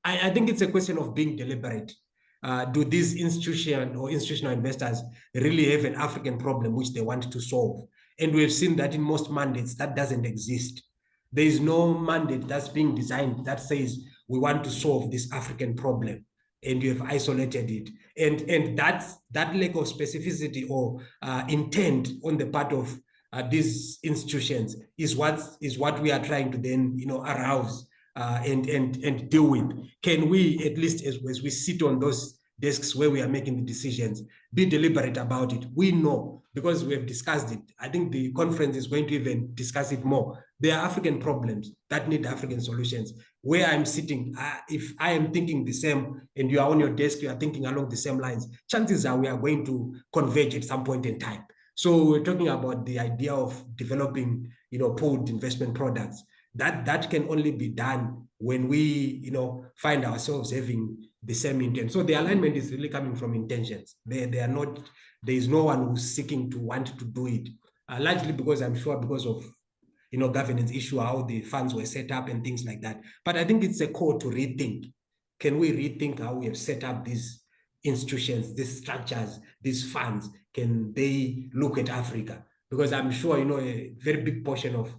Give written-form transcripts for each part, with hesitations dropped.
I think it's a question of being deliberate. Do these institutional investors really have an African problem which they want to solve? And we've seen that in most mandates, that doesn't exist. There is no mandate that's being designed that says we want to solve this African problem, and you have isolated it. And that lack of specificity or intent on the part of these institutions is what we are trying to then arouse and deal with. Can we, at least as we sit on those desks where we are making the decisions, be deliberate about it? We know, because we have discussed it. I think the conference is going to even discuss it more. There are African problems that need African solutions. Where I'm sitting, if I am thinking the same and you are on your desk, you are thinking along the same lines, chances are we are going to converge at some point in time. So we're talking about the idea of developing, pooled investment products. That can only be done when we, find ourselves having the same intent. So the alignment is really coming from intentions. There is no one who's seeking to want to do it, largely because of governance issue, how the funds were set up and things like that. But I think it's a call to rethink. Can we rethink how we have set up these institutions, these structures, these funds? Can they look at Africa? Because I'm sure, a very big portion of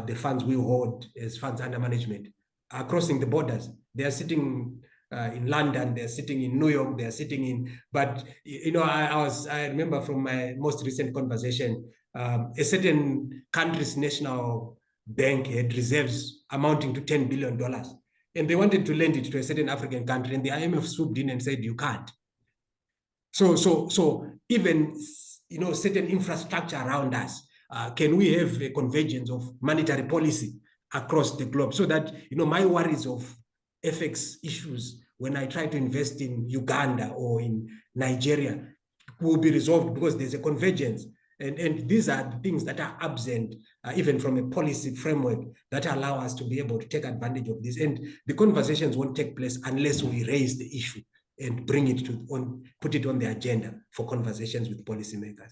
the funds we hold as funds under management are crossing the borders. They are sitting in London, they're sitting in New York, they're sitting in, but I remember from my most recent conversation, a certain country's national bank had reserves amounting to $10 billion. And they wanted to lend it to a certain African country, and the IMF swooped in and said, you can't. So even, certain infrastructure around us, can we have a convergence of monetary policy across the globe so that, my worries of FX issues when I try to invest in Uganda or in Nigeria will be resolved because there's a convergence. And these are the things that are absent, even from a policy framework, that allow us to be able to take advantage of this. And the conversations won't take place unless we raise the issue and put it on the agenda for conversations with policymakers.